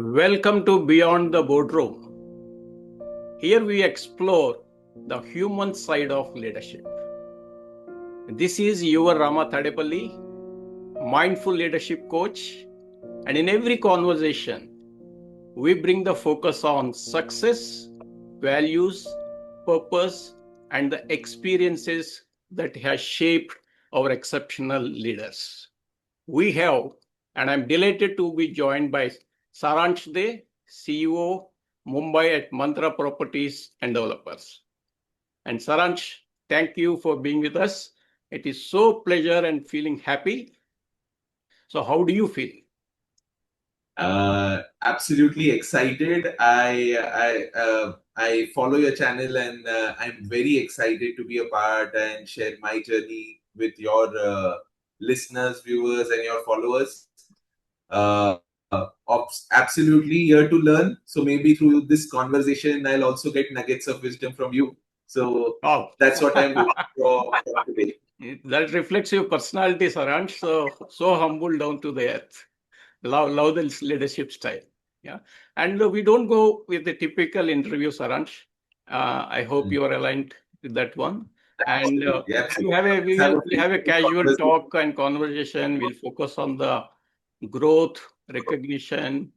Welcome to Beyond the Boardroom. Here we explore the human side of leadership. This is your Rama Tadepalli, mindful leadership coach, and in every conversation, we bring the focus on success, values, purpose, and the experiences that have shaped our exceptional leaders. We have, and I'm delighted to be joined by Saransh Dey, CEO, Mumbai at Mantra Properties and Developers. And Saransh, thank you for being with us. It is so pleasure and feeling happy. So how do you feel? Absolutely excited. I follow your channel and I'm very excited to be a part and share my journey with your listeners, viewers, and your followers. Absolutely here to learn. So maybe through this conversation, I'll also get nuggets of wisdom from you. So Oh, that's what I'm looking for today. that reflects your personality, Saransh. So humble down to the earth. Love the leadership style. Yeah. And we don't go with the typical interview, Saransh. I hope you are aligned with that one. And Absolutely, we absolutely. have a Let's have a casual conversation. talk and conversation. We'll focus on the growth, recognition,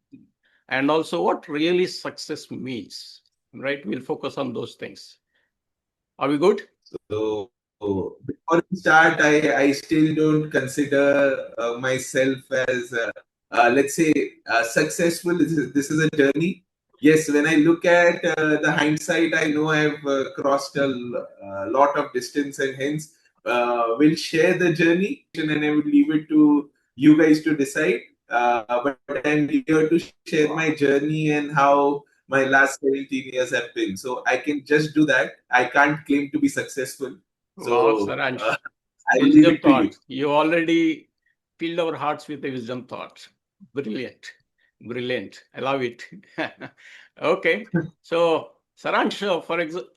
and also what really success means. Right? We'll focus on those things. Are we good? So before we start, I still don't consider myself as, let's say, successful. This is a journey. Yes, when I look at the hindsight, I know I've crossed a lot of distance, and hence will share the journey, and I will leave it to you guys to decide. But I'm here to share my journey and how my last 17 years have been. So I can just do that. I can't claim to be successful. Wow, So Saransh. I'll leave Wisdom it to you. thoughts. You already filled our hearts with the wisdom thoughts. Brilliant. Brilliant. I love it. Okay. So, Saransh, for example,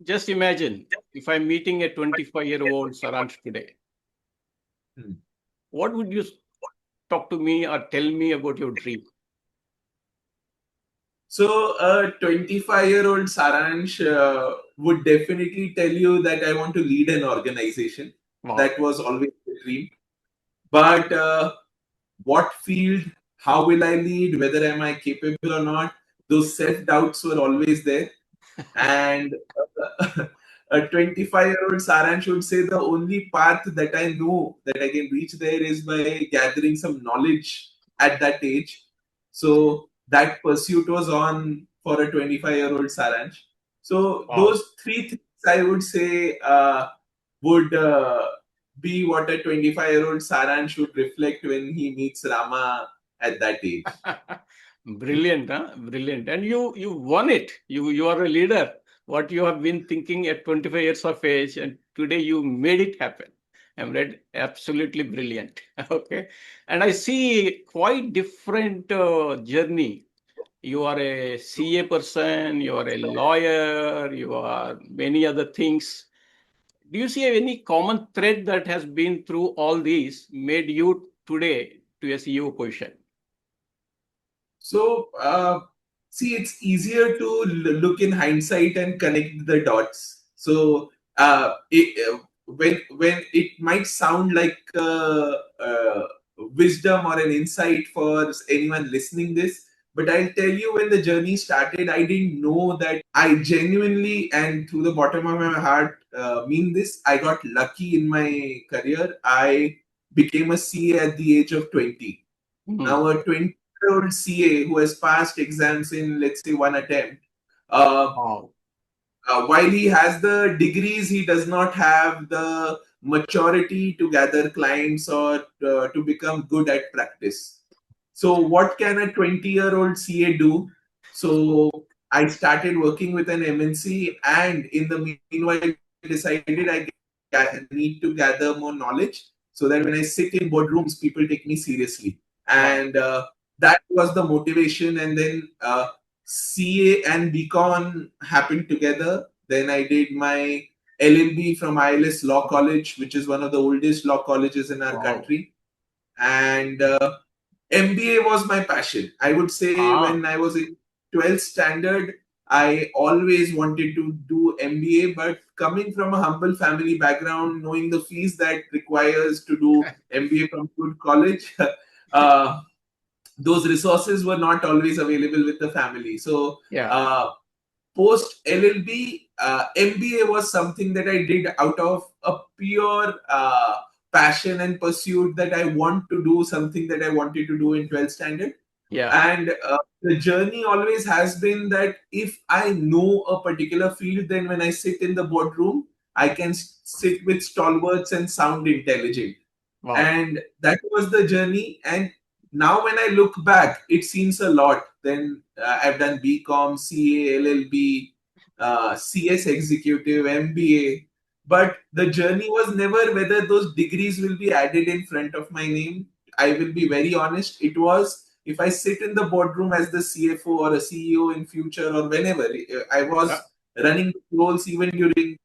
just imagine if I'm meeting a 25-year-old Saransh today, Hmm. what would you talk to me or tell me about your dream? So a 25-year-old Saransh would definitely tell you that I want to lead an organization. Wow. That was always the dream. But what field, how will I lead, whether am I capable or not, those self-doubts were always there. And a 25-year-old Saransh would say the only path that I know that I can reach there is by gathering some knowledge at that age. So that pursuit was on for a 25-year-old Saransh. So Wow. those three things I would say would be what a 25-year-old Saransh would reflect when he meets Rama at that age. Brilliant, huh? Brilliant. And you won it. You are a leader. What you have been thinking at 25 years of age, and today you made it happen. I'm read absolutely brilliant. Okay. And I see quite different journey. You are a CA person, you are a lawyer, you are many other things. Do you see any common thread that has been through all these made you today to a CEO position? So, see, it's easier to look in hindsight and connect the dots. So, when it might sound like wisdom or an insight for anyone listening this, but I'll tell you, when the journey started, I didn't know that I genuinely and through the bottom of my heart mean this. I got lucky in my career. I became a CA at the age of 20. Hmm. Now, a 20-year-old CA who has passed exams in, let's say, one attempt, uh, Wow. while he has the degrees, he does not have the maturity to gather clients or to become good at practice. So, what can a 20-year-old CA do? So, I started working with an MNC, and in the meanwhile, decided I need to gather more knowledge so that when I sit in boardrooms, people take me seriously. Wow. And that was the motivation. And then CA and BCon happened together. Then I did my LLB from ILS Law College, which is one of the oldest law colleges in our Wow. country. And MBA was my passion. I would say when I was in 12th standard, I always wanted to do MBA, but coming from a humble family background, knowing the fees that requires to do MBA from good college, uh, those resources were not always available with the family. So, Yeah. Post LLB, MBA was something that I did out of a pure passion and pursuit that I want to do something that I wanted to do in 12th standard. Yeah. And the journey always has been that if I know a particular field, then when I sit in the boardroom, I can sit with stalwarts and sound intelligent. Wow. And that was the journey. And now when I look back, it seems a lot. Then I've done BCom, CA, LLB, CS executive, MBA. But the journey was never whether those degrees will be added in front of my name. I will be very honest. It was if I sit in the boardroom as the CFO or a CEO in future or whenever I was running roles even during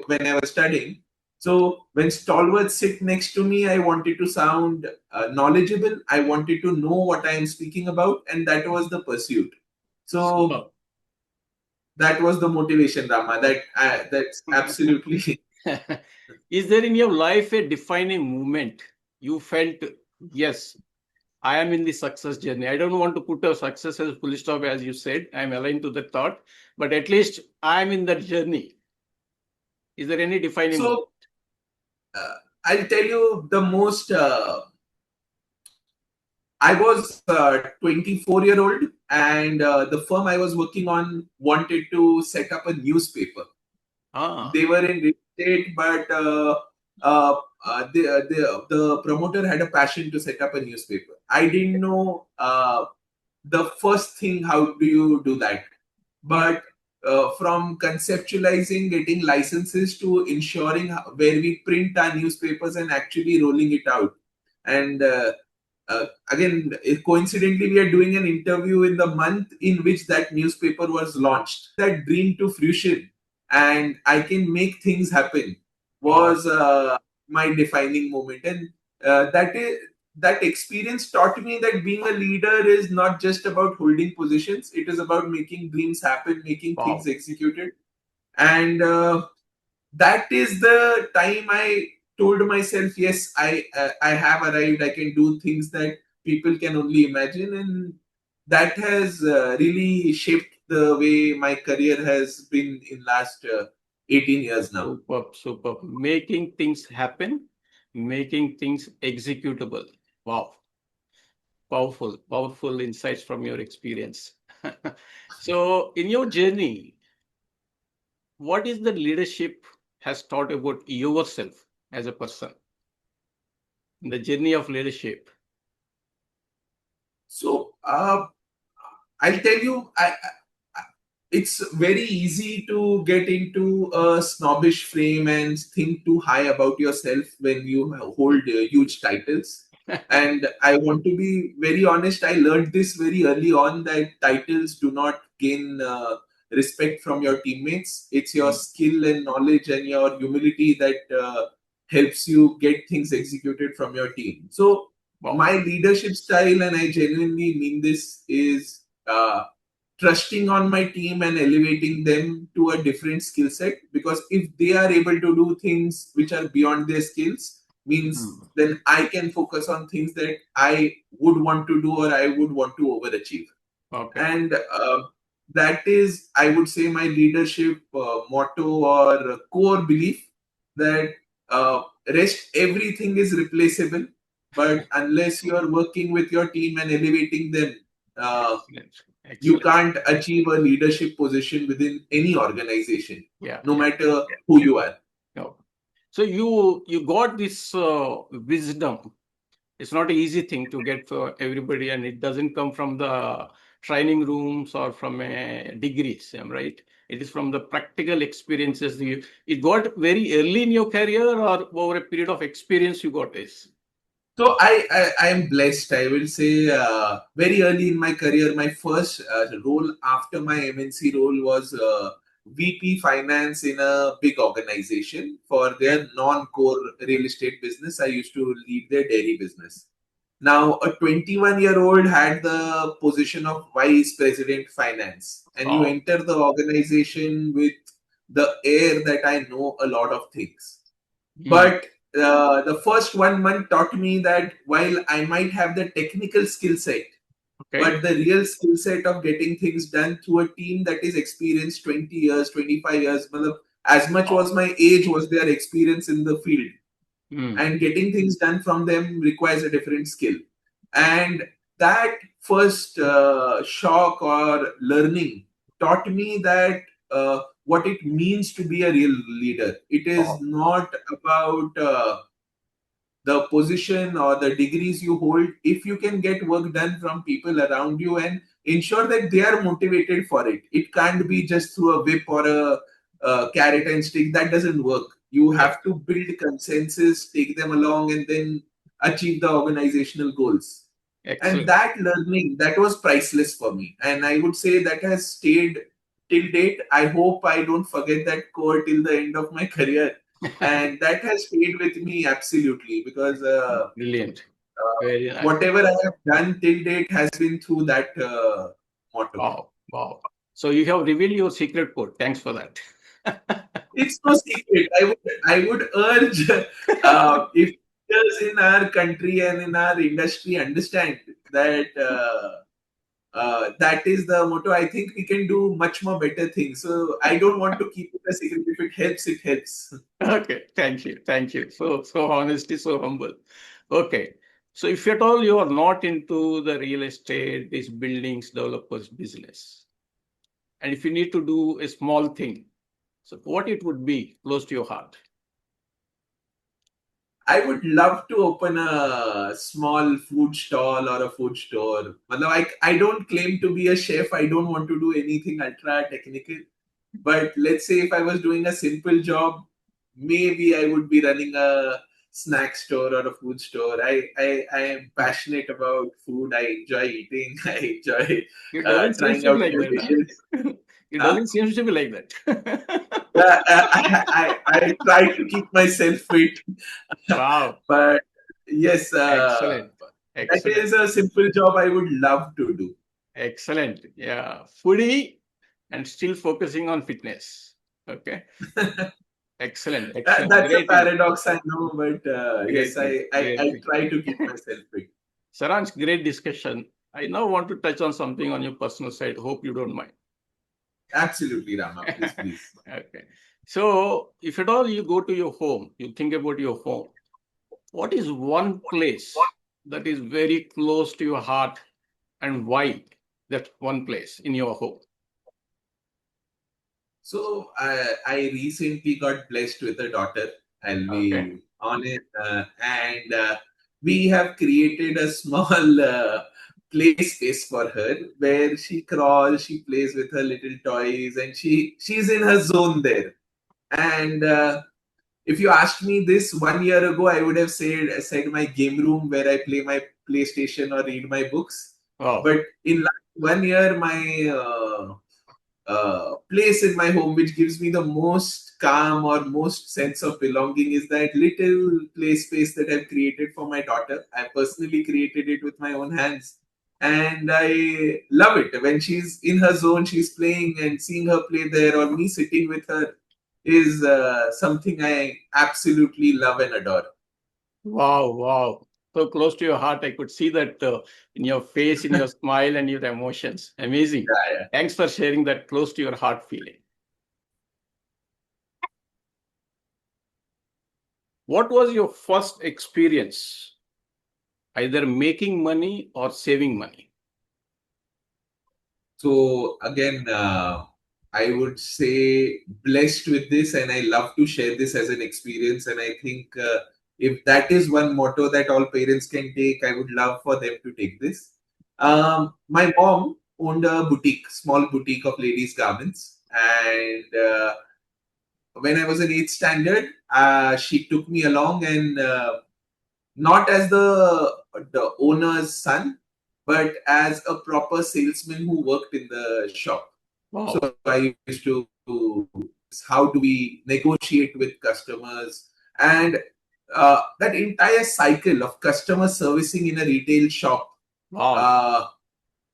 when I was studying. So when stalwarts sit next to me, I wanted to sound knowledgeable. I wanted to know what I am speaking about, and that was the pursuit. So Super. that was the motivation, Rama. That's absolutely. Is there in your life a defining moment you felt, yes, I am in the success journey? I don't want to put a success as full stop, as you said. I'm aligned to that thought, but at least I'm in that journey. Is there any defining moment? So I'll tell you the most. I was 24-year-old, and the firm I was working on wanted to set up a newspaper. They were in real estate, but the promoter had a passion to set up a newspaper. I didn't know the first thing, how do you do that? But from conceptualizing, getting licenses to ensuring where we print our newspapers and actually rolling it out. And again, coincidentally, we are doing an interview in the month in which that newspaper was launched. That dream to fruition, and I can make things happen, was my defining moment. And that experience taught me that being a leader is not just about holding positions; it is about making dreams happen, making things executed. And that is the time I told myself, yes, I have arrived. I can do things that people can only imagine, and that has really shaped the way my career has been in last 18 years now. Superb, superb. Making things happen, making things executable. Wow. Powerful, powerful insights from your experience. So, in your journey, what is the leadership has taught about yourself as a person? In the journey of leadership. So, I'll tell you, it's very easy to get into a snobbish frame and think too high about yourself when you hold huge titles. And I want to be very honest, I learned this very early on that titles do not gain respect from your teammates. It's your skill and knowledge and your humility that helps you get things executed from your team. So, my leadership style, and I genuinely mean this, is trusting on my team and elevating them to a different skill set, because if they are able to do things which are beyond their skills, means then I can focus on things that I would want to do or I would want to overachieve. And that is, I would say, my leadership motto or core belief, that rest everything is replaceable, but unless you are working with your team and elevating them, you can't achieve a leadership position within any organization, no matter who you are. So you got this wisdom. It's not an easy thing to get for everybody, and it doesn't come from the training rooms or from degrees, right? It is from the practical experiences. It got very early in your career, or over a period of experience you got this? So I am blessed. I will say very early in my career, my first role after my MNC role was VP Finance in a big organization for their non-core real estate business. I used to lead their dairy business. Now, a 21-year-old had the position of vice president finance, and you Wow. enter the organization with the air that I know a lot of things. Hmm. But the first 1 month taught me that while I might have the technical skill set, Okay. but the real skill set of getting things done through a team that is experienced 20 years, 25 years, matlab, as much Wow. was my age was their experience in the field, Hmm. and getting things done from them requires a different skill. And that first shock or learning taught me that what it means to be a real leader. It is Wow. not about the position or the degrees you hold. If you can get work done from people around you and ensure that they are motivated for it, it can't be just through a whip or a carrot and stick. That doesn't work. You have to build consensus, take them along, and then achieve the organizational goals. And Excellent. that learning, that was priceless for me, and I would say that has stayed till date. I hope I don't forget that core till the end of my career, and that has stayed with me absolutely, because Brilliant. Very nice. whatever I have done till date has been through that motto. Wow. Wow. So you have revealed your secret code. Thanks for that. It's no secret. I would urge, if leaders in our country and in our industry understand that that is the motto, I think we can do much more better things. So I don't want to keep it a secret. If it helps, it helps. Okay. Thank you. Thank you. So honesty, so humble. Okay. So if at all you are not into the real estate, this buildings developers business, and if you need to do a small thing, so what it would be close to your heart? I would love to open a small food stall or a food store. Matlab, I don't claim to be a chef. I don't want to do anything ultra technical. But let's say if I was doing a simple job, maybe I would be running a snack store or a food store. I am passionate about food. I enjoy eating. I enjoy It doesn't seem trying to be out like new that, dishes. huh? It Huh? doesn't seem to be like that. I try to keep myself fit. Wow. But yes, Excellent. that Excellent. is a simple job I would love to do. Excellent. Yeah. Foodie and still focusing on fitness. Okay. Excellent. Excellent. That's a Great thing. paradox, I know, but yes, Great thing. Great I thing. try to keep myself fit. Saransh, great discussion. I now want to touch on something on your personal side. Hope you don't mind. Absolutely, Rama. Please, please. Okay. So, if at all you go to your home, you think about your home, what is one place that is very close to your heart and why that one place in your home? So I recently got blessed with a daughter. I'll Okay. be honest, and we have created a small play space for her where she crawls, she plays with her little toys, and she's in her zone there. And if you asked me this 1 year ago, I would have said my game room where I play my PlayStation or read my books. Wow. But in last 1 year, my place in my home which gives me the most calm or most sense of belonging is that little play space that I've created for my daughter. I personally created it with my own hands. And I love it. When she's in her zone, she's playing, and seeing her play there or me sitting with her is something I absolutely love and adore. Wow. Wow. So close to your heart. I could see that in your face, in your smile, and your emotions. Amazing. Yeah, yeah. Thanks for sharing that close to your heart feeling. What was your first experience, either making money or saving money? So again, I would say blessed with this, and I love to share this as an experience. And I think if that is one motto that all parents can take, I would love for them to take this. My mom owned a boutique, small boutique of ladies' garments, and when I was in eighth standard, she took me along, and not as the owner's son, but as a proper salesman who worked in the shop. So Wow. I used to, how do we negotiate with customers? And that entire cycle of customer servicing in a retail shop Wow. uh,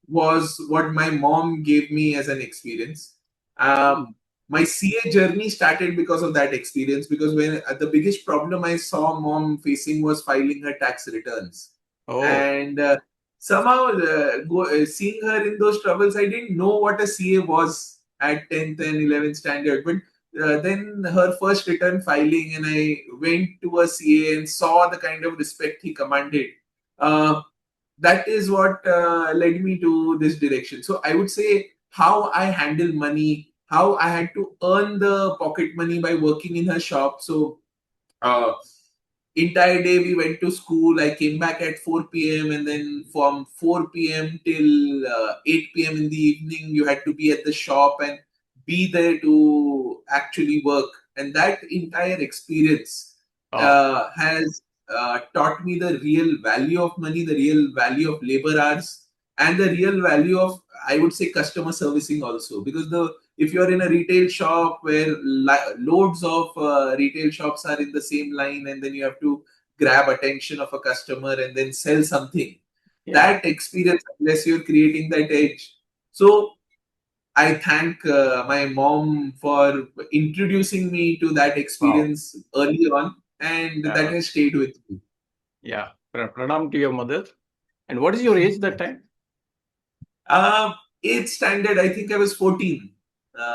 was what my mom gave me as an experience. Hmm. My CA journey started because of that experience. Because when the biggest problem I saw mom facing was filing her tax returns, Oh, and somehow seeing her in those troubles, I didn't know what a CA was at 10th and 11th standard. But then her first return filing, and I went to a CA and saw the kind of respect he commanded. Uh, that is what led me to this direction. So I would say how I handle money, how I had to earn the pocket money by working in her shop. So uh, entire day we went to school. I came back at 4 p.m. and then from 4 p.m. till 8 p.m. in the evening, you had to be at the shop and be there to actually work. And that entire experience wow. has taught me the real value of money, the real value of labor hours, and the real value of, I would say, customer servicing also. Because the if you're in a retail shop where loads of retail shops are in the same line, and then you have to grab attention of a customer and then sell something, Yeah. that experience, unless you're creating that edge. So I thank my mom for introducing me to that Wow. experience early on, and that Yeah. has stayed with me. Yeah. Pranam to your mother. And what is your age that time? Uh, Eighth standard, I think I was 14.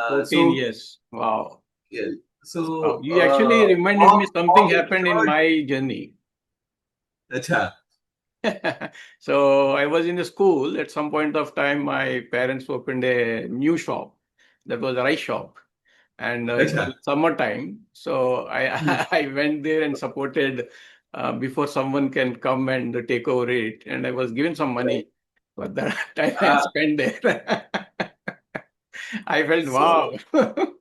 14 So years. Wow. yeah, Wow. so You actually reminded me something mom happened in ensured. my journey. Acha, So I was in the school. At some point of time, my parents opened a new shop. That was a rice shop. And it was acha. summertime. So Hmm. I went there and supported before someone can come and take over it. And I was given some Right. money for the time I Ah, spent there. I felt, wow. so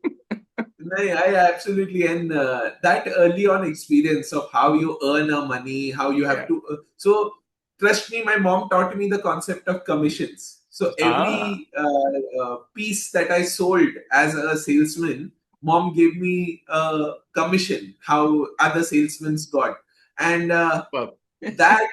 no, I absolutely, and that early on experience of how you earn a money, how you have Yeah. to. So trust me, my mom taught me the concept of commissions. So Ah, every piece that I sold as a salesman, mom gave me a commission. How other salesmen got, and well. that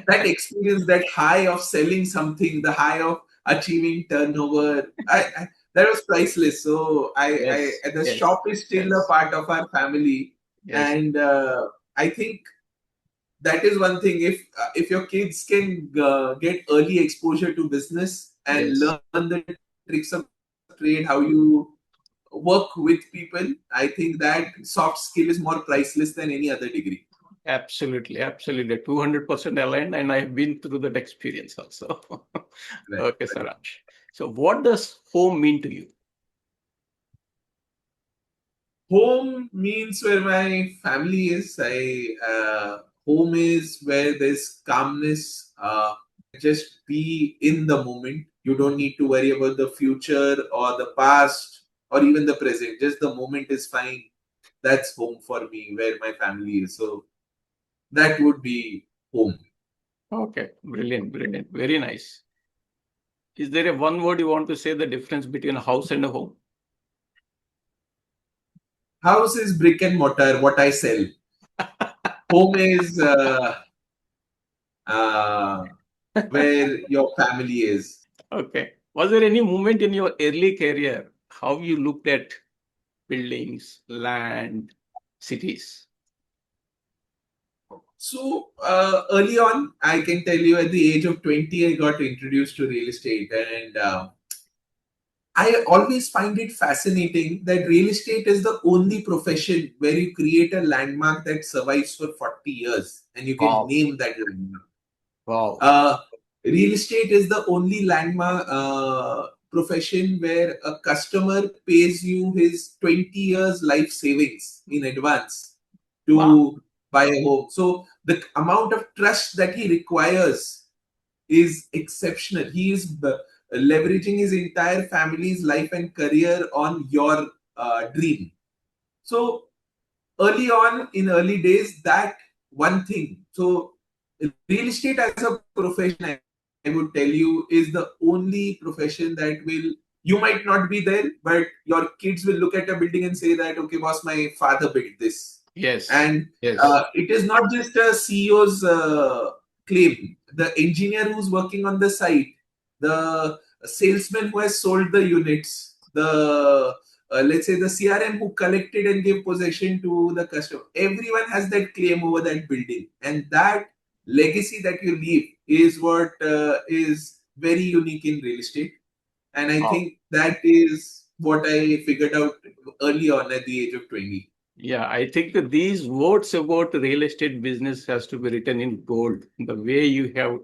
that experience, that high of selling something, the high of achieving turnover, that was priceless. So Yes, the yes, shop is still a yes, part of our family, yes, and I think that is one thing. If your kids can get early exposure to business and yes. learn the tricks of trade, how you work with people, I think that soft skill is more priceless than any other degree. Absolutely, absolutely. 200% aligned, and I've been through that experience also. Right, Okay, right. Saransh. So, what does home mean to you? Home means where my family is. Home is where there's calmness. Just be in the moment. You don't need to worry about the future or the past or even the present. Just the moment is fine. That's home for me, where my family is. So that would be home. Okay, brilliant, brilliant. Very nice. Is there a one word you want to say the difference between a house and a home? House is brick and mortar, what I sell. Home is uh, where your family is. Okay. Was there any moment in your early career how you looked at buildings, land, cities? So early on, I can tell you at the age of 20, I got introduced to real estate, and I always find it fascinating that real estate is the only profession where you create a landmark that survives for 40 years and you can Wow. name that landmark. Wow. Uh, Real estate is the only landmark profession where a customer pays you his 20 years life savings in advance Wow. to buy a home. So the amount of trust that he requires is exceptional. He is leveraging his entire family's life and career on your dream. So early on in early days, that one thing. So real estate as a profession, I would tell you, is the only profession that will, you might not be there, but your kids will look at a building and say that, okay, boss, my father built this. Yes. And Yes. it is not just a CEO's claim. The engineer who's working on the site, the salesman who has sold the units, the let's say the CRM who collected and gave possession to the customer. Everyone has that claim over that building, and that legacy that you leave is what is very unique in real estate. And I Wow. think that is what I figured out early on at the age of 20. Yeah, I think that these words about real estate business has to be written in gold. The way you have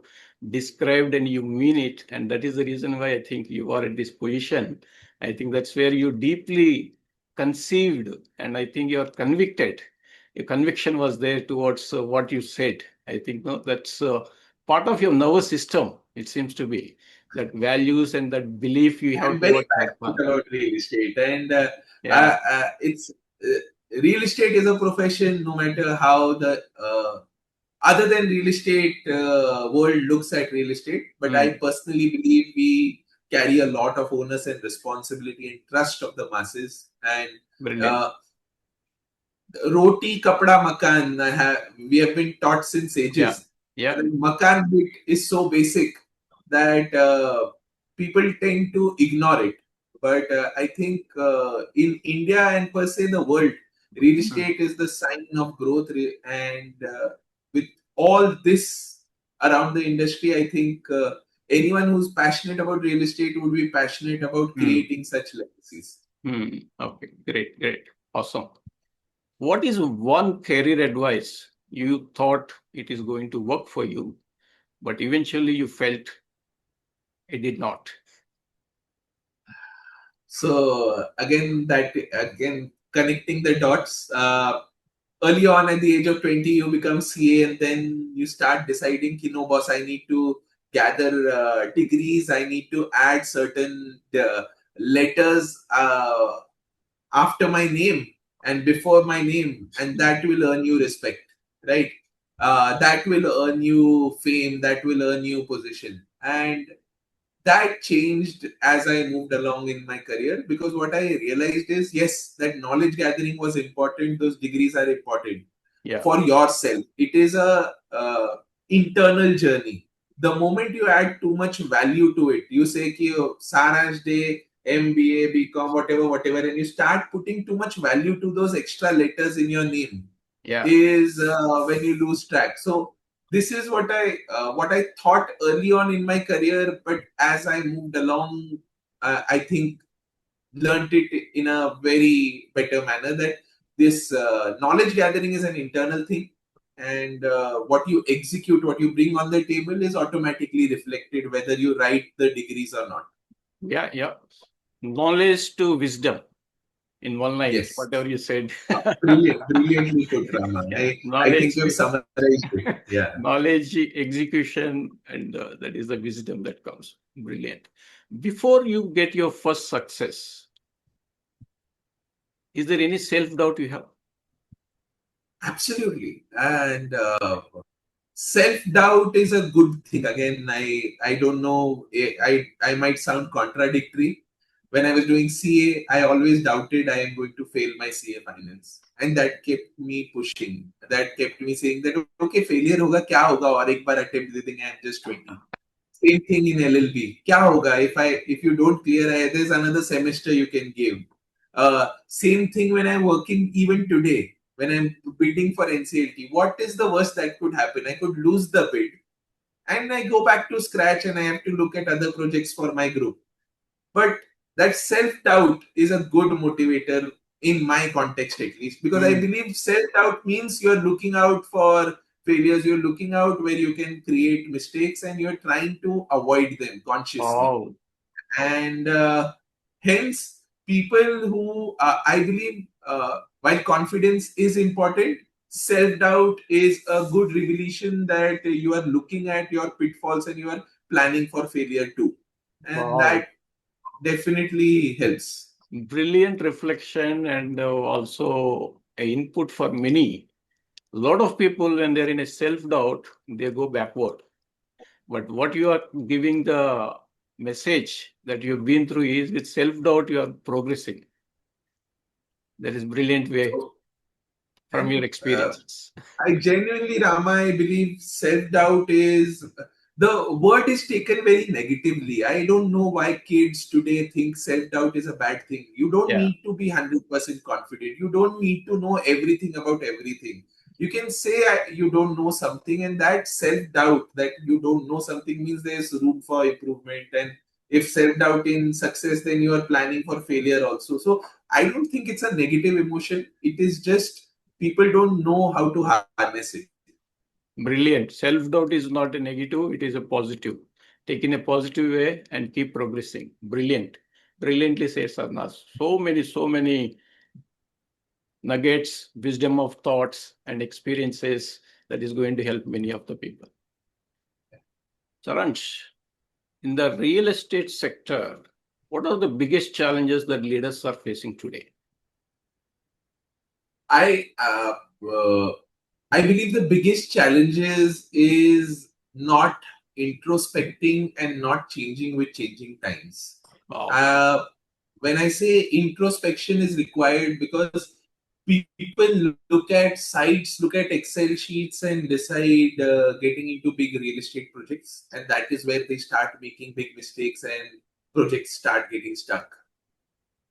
described and you mean it, and that is the reason why I think you are at this position. I think that's where you deeply conceived, and I think you are convicted. Your conviction was there towards what you said. I think no, that's part of your nervous system. It seems to be that values and that belief you have I'm very towards that path. passionate about real estate, and Yeah. it's real estate is a profession. No matter how the other than real estate world looks at real estate, but I Mm, personally believe we carry a lot of onus and responsibility and trust of the masses. And brilliant. uh, roti kapda makan we have been taught since Yeah. ages. But Yeah. the makan bit is so basic that people tend to ignore it. But I think in India and per se the world, real Mm. estate is the sign of growth. And with all this around the industry, I think anyone who's passionate about real estate would be passionate about Mm. creating such legacies. Okay, great, great, awesome. What is one career advice you thought it is going to work for you, but eventually you felt it did not? So again connecting the dots. Early on at the age of 20, you become CA, and then you start deciding, no, boss, I need to gather degrees. I need to add certain letters after my name and before my name, and that will earn you respect, right? That will earn you fame. That will earn you position. And that changed as I moved along in my career, because what I realized is, yes, that knowledge gathering was important. Those degrees are important Yeah, for yourself. It is a internal journey. The moment you add too much value to it, you say ki Saransh Day, MBA, BCom, whatever, and you start putting too much value to those extra letters in your name, yeah, is when you lose track. So this is what I thought early on in my career, but as I moved along, I think learned it in a very better manner, that this knowledge gathering is an internal thing, and what you execute, what you bring on the table is automatically reflected whether you write the degrees or not. yeah, yeah. Knowledge to wisdom in one line, Yes. whatever you said. Brilliantly put, Rama. Yeah, I think knowledge, you've summarized it. Yeah. knowledge, execution, and that is the wisdom that comes. Brilliant. Before you get your first success, is there any self doubt you have? Absolutely. And self-doubt is a good thing. Again, I don't know, I might sound contradictory. When I was doing CA, I always doubted I am going to fail my CA finals, and that kept me pushing. That kept me saying that, okay, failure होगा क्या होगा, और एक बार attempt दे देंगे, I'm just 20. Same thing in LLB. क्या होगा if you don't clear, there's another semester you can give. Same thing when I'm working even today, when I'm bidding for NCLT. What is the worst that could happen? I could lose the bid, and I go back to scratch, and I have to look at other projects for my group. But that self-doubt is a good motivator in my context, at least, because I Hmm. believe self-doubt means you're looking out for failures, you're looking out where you can create mistakes, and you're trying to avoid them consciously. Oh, And hence, people who I believe, while confidence is important, self-doubt is a good revelation that you are looking at your pitfalls and you are planning for failure too, and wow. that definitely helps. Brilliant reflection and also a input for many. A lot of people, when they're in a self doubt, they go backward. But what you are giving the message that you've been through is with self doubt, you are progressing. That is brilliant way. So from your And experiences? I genuinely, Rama, I believe self-doubt is the word is taken very negatively. I don't know why kids today think self-doubt is a bad thing. You don't Yeah. need to be 100% confident. You don't need to know everything about everything. You can say you don't know something, and that self-doubt that you don't know something means there's room for improvement. And if self-doubt in success, then you are planning for failure also. So I don't think it's a negative emotion. It is just people don't know how to harness it. Brilliant. Self-doubt is not a negative, it is a positive. Take in a positive way and keep progressing. Brilliant. Brilliantly said, Sarnas. So many nuggets, wisdom of thoughts and experiences that is going to help many of the people. Saransh, in the real estate sector, what are the biggest challenges that leaders are facing today? I uh, I believe the biggest challenges is not introspecting and not changing with changing times. Wow. Uh, when I say introspection is required because people look at sites, look at Excel sheets and decide getting into big real estate projects, and that is where they start making big mistakes and projects start getting stuck.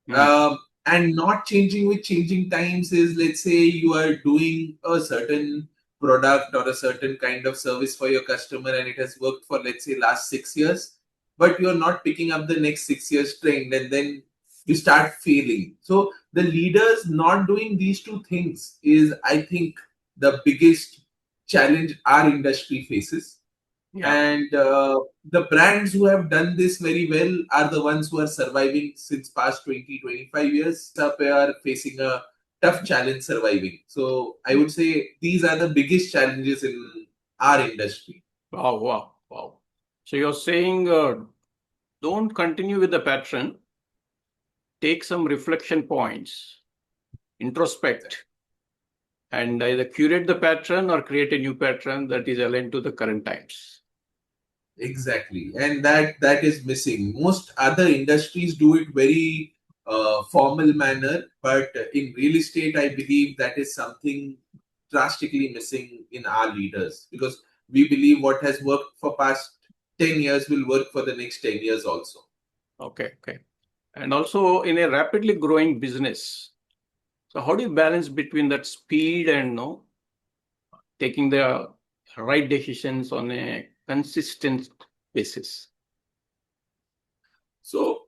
Hmm. And not changing with changing times is, let's say you are doing a certain product or a certain kind of service for your customer and it has worked for, let's say, last 6 years, but you're not picking up the next 6 years trend, and then you start failing. So the leaders not doing these two things is, I think, the biggest challenge our industry faces. Yeah. And the brands who have done this very well are the ones who are surviving since past 20-25 years. Up are facing a tough challenge surviving. So I would say these are the biggest challenges in our industry. Wow, wow, wow. So you're saying don't continue with the pattern, take some reflection points, introspect, and either curate the pattern or create a new pattern that is aligned to the current times. Exactly, and that is missing. Most other industries do it very formal manner, but in real estate, I believe that is something drastically missing in our leaders, because we believe what has worked for past 10 years will work for the next 10 years also. Okay, okay. And also in a rapidly growing business, so how do you balance between that speed and no taking the right decisions on a consistent basis? So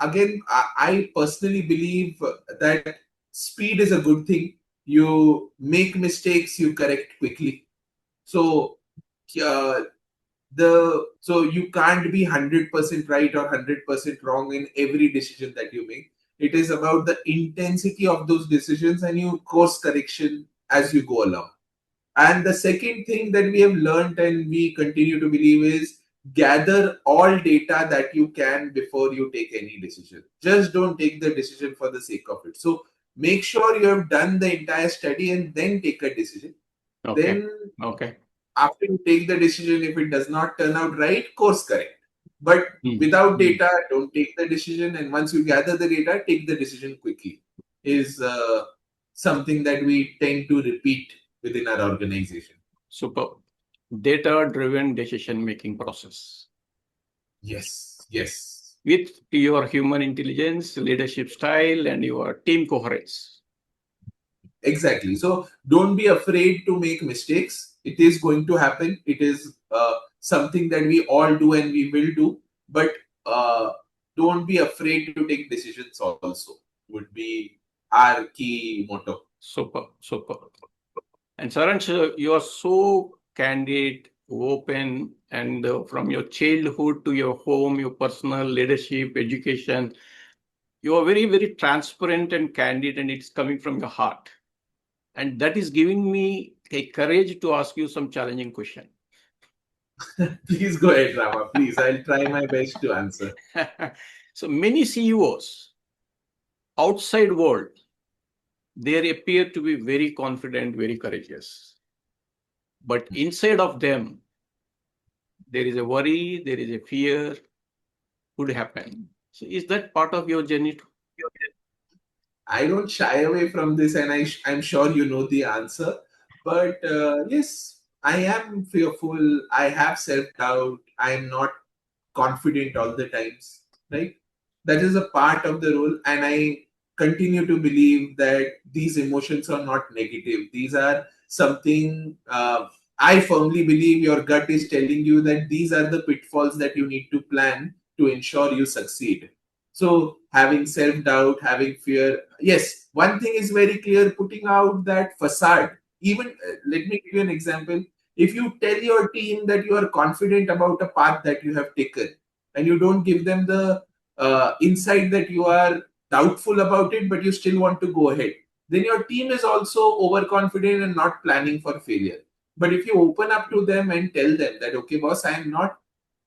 again, I personally believe that speed is a good thing. You make mistakes, you correct quickly. So uh, so you can't be 100% right or 100% wrong in every decision that you make. It is about the intensity of those decisions, and you course correction as you go along. And the second thing that we have learned and we continue to believe is gather all data that you can before you take any decision. Just don't take the decision for the sake of it. So make sure you have done the entire study and then take a decision. Okay, Then okay. after you take the decision, if it does not turn out right, course correct. But Hmm. without Hmm. data, don't take the decision. And once you gather the data, take the decision quickly. Is something that we tend to repeat within our organization. Super. Data-driven decision-making process Yes, yes, with your human intelligence, leadership style, and your team coherence. exactly. So don't be afraid to make mistakes. It is going to happen. It is something that we all do and we will do. But uh, don't be afraid to take decisions also, would be our key motto. Super, super. And Saransh, you are so candid, open, and from your childhood to your home, your personal leadership, education, you are very, very transparent and candid, and it's coming from your heart. And that is giving me a courage to ask you some challenging question. Please go ahead, Rama. Please, I'll try my best to answer. So many CEOs outside world, they appear to be very confident, very courageous. But inside of them, there is a worry, there is a fear, could happen. So is that part of your journey too? I don't shy away from this, and I'm sure you know the answer. But yes, I am fearful. I have self doubt. I am not confident all the times, right? That is a part of the role, and I continue to believe that these emotions are not negative. These are something I firmly believe your gut is telling you that these are the pitfalls that you need to plan to ensure you succeed. So having self-doubt, having fear, yes, one thing is very clear, putting out that facade. Even let me give you an example. If you tell your team that you are confident about a path that you have taken, and you don't give them the insight that you are doubtful about it, but you still want to go ahead, then your team is also overconfident and not planning for failure. But if you open up to them and tell them that, okay, boss, I am not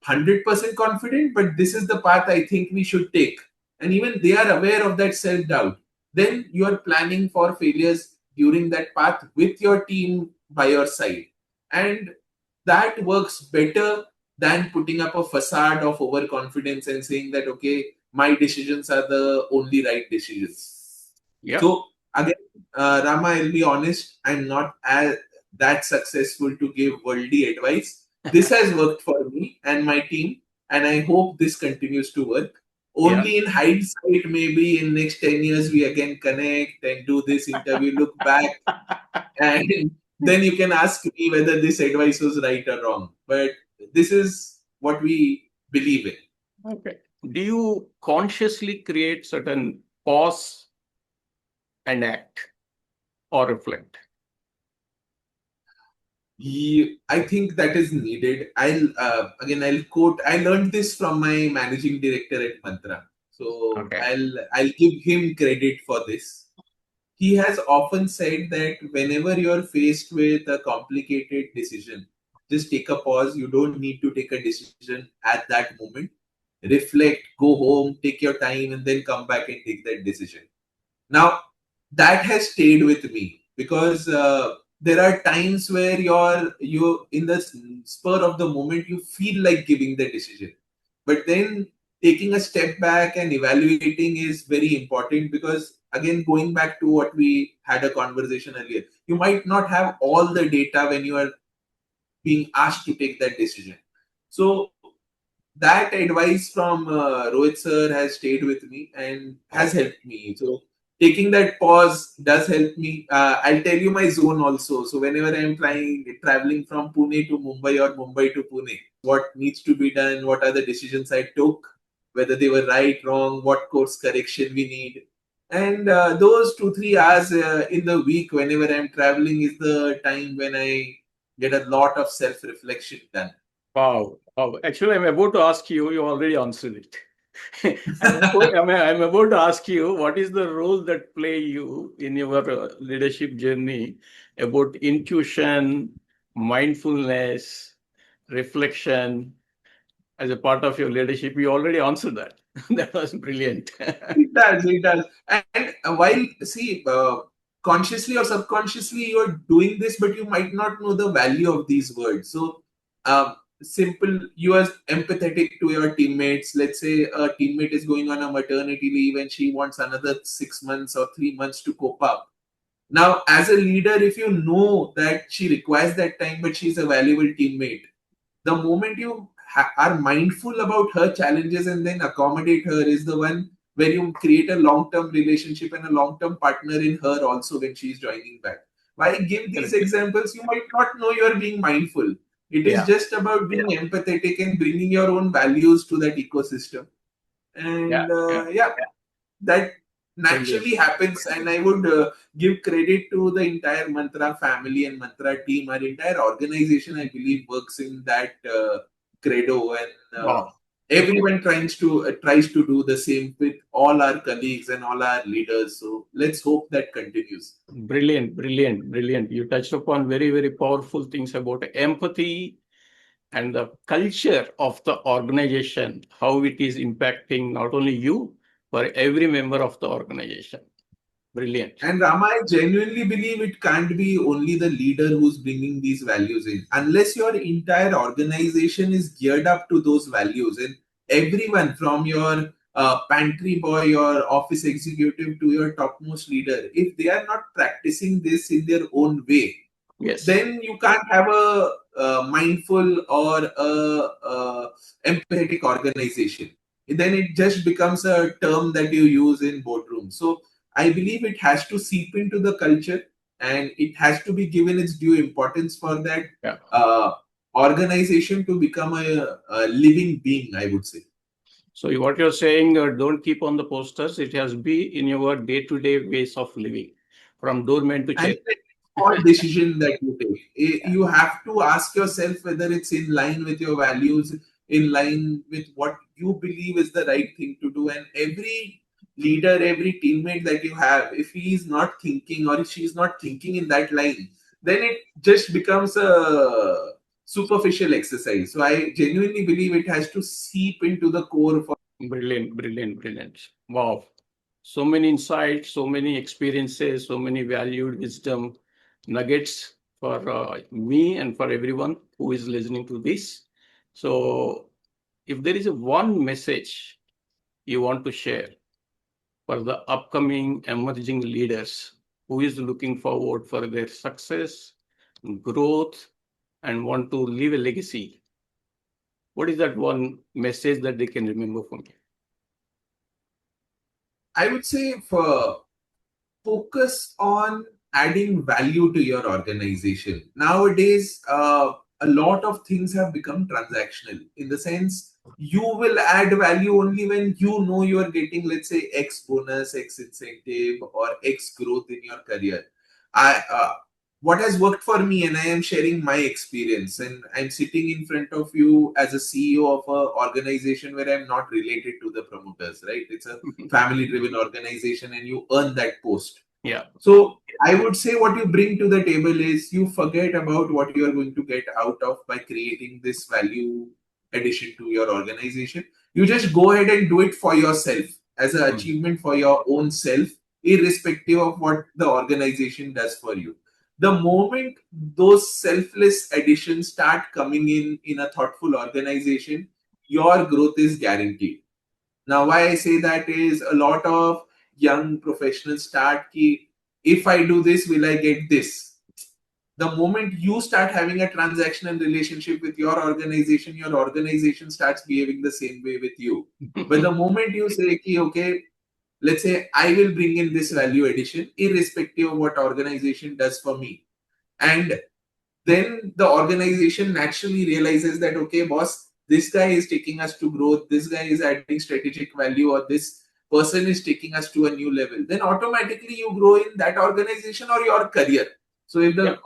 100% confident, but this is the path I think we should take, and even they are aware of that self doubt, then you are planning for failures during that path with your team by your side. And that works better than putting up a facade of overconfidence and saying that, okay, my decisions are the only right decisions. Yeah. So, again, Rama, I'll be honest, I'm not as that successful to give worldly advice. This has worked for me and my team, and I hope this continues to work. Yeah. Only in hindsight, maybe in next 10 years, we again connect and do this interview, look back, and then you can ask me whether this advice was right or wrong. But this is what we believe in. Okay. Do you consciously create certain pause and act or reflect? I think that is needed. I'll quote. I learned this from my managing director at Mantra, so Okay. I'll give him credit for this. He has often said that whenever you're faced with a complicated decision, just take a pause. You don't need to take a decision at that moment. Reflect, go home, take your time, and then come back and take that decision. Now, that has stayed with me because there are times where you in the spur of the moment you feel like giving the decision, but then taking a step back and evaluating is very important, because again, going back to what we had a conversation earlier, you might not have all the data when you are being asked to take that decision. So that advice from Rohit sir has stayed with me and has helped me. So taking that pause does help me. I'll tell you my zone also. So whenever I'm traveling from Pune to Mumbai or Mumbai to Pune, what needs to be done, what are the decisions I took, whether they were right, wrong, what course correction we need. And those 2-3 hours in the week, whenever I'm traveling, is the time when I get a lot of self reflection done. Wow. Wow. Actually, I'm about to ask you, you already answered it. I'm about to ask you, what is the role that play you in your leadership journey about intuition, mindfulness, reflection as a part of your leadership? You already answered that. That was brilliant. It does, it does. And while, see, consciously or subconsciously, you're doing this, but you might not know the value of these words. So, simple, you are empathetic to your teammates. Let's say a teammate is going on a maternity leave and she wants another 6 months or 3 months to cope up. Now, as a leader, if you know that she requires that time, but she's a valuable teammate, the moment you are mindful about her challenges and then accommodate her is the one where you create a long-term relationship and a long-term partner in her also when she's joining back. Why I give these Correct. examples? You might not know you're being mindful. It is Yeah. just about being empathetic and bringing your own values to that ecosystem. Yeah. And Yeah. that Brilliant. naturally happens. And I would give credit to the entire Mantra family and Mantra team. Our entire organization, I believe, works in that credo, and Wow. everyone tries to do the same with all our colleagues and all our leaders. So let's hope that continues. Brilliant, brilliant, brilliant. You touched upon very, very powerful things about empathy and the culture of the organization, how it is impacting not only you, but every member of the organization. Brilliant. And Rama, I genuinely believe it can't be only the leader who's bringing these values in. Unless your entire organization is geared up to those values, and everyone from your pantry boy or office executive to your topmost leader, if they are not practicing this in their own way, Yes. then you can't have a mindful or a empathetic organization. Then it just becomes a term that you use in boardroom. So I believe it has to seep into the culture, and it has to be given its due importance for that Yeah. organization to become a living being, I would say. So what you're saying, don't keep on the posters. It has be in your day-to-day ways of living, from doorman to And chair. all decision that you take, Yeah. you have to ask yourself whether it's in line with your values, in line with what you believe is the right thing to do. And every leader, every teammate that you have, if he is not thinking or if she is not thinking in that line, then it just becomes a superficial exercise. So I genuinely believe it has to seep into the core for. Brilliant, brilliant, brilliant. Wow. So many insights, so many experiences, so many valued wisdom nuggets for me and for everyone who is listening to this. So, if there is a one message you want to share for the upcoming emerging leaders who is looking forward for their success, growth, and want to leave a legacy, what is that one message that they can remember from you? I would say for focus on adding value to your organization. Nowadays, a lot of things have become transactional, in the sense you will add value only when you know you are getting, let's say, X bonus, X incentive, or X growth in your career. What has worked for me, and I am sharing my experience, and I'm sitting in front of you as a CEO of an organization where I'm not related to the promoters, right? It's a family driven organization, and you earn that post. Yeah. So I would say what you bring to the table is you forget about what you are going to get out of by creating this value addition to your organization. You just go ahead and do it for yourself as an achievement for your own self, irrespective of what the organization does for you. The moment those selfless additions start coming in a thoughtful organization, your growth is guaranteed. Now, why I say that is a lot of young professionals start ki, if I do this, will I get this? The moment you start having a transactional relationship with your organization starts behaving the same way with you. But the moment you say, ki, okay, let's say I will bring in this value addition, irrespective of what organization does for me. And then the organization naturally realizes that, okay, boss, this guy is taking us to growth, this guy is adding strategic value, or this person is taking us to a new level, then automatically you grow in that organization or your career. So if the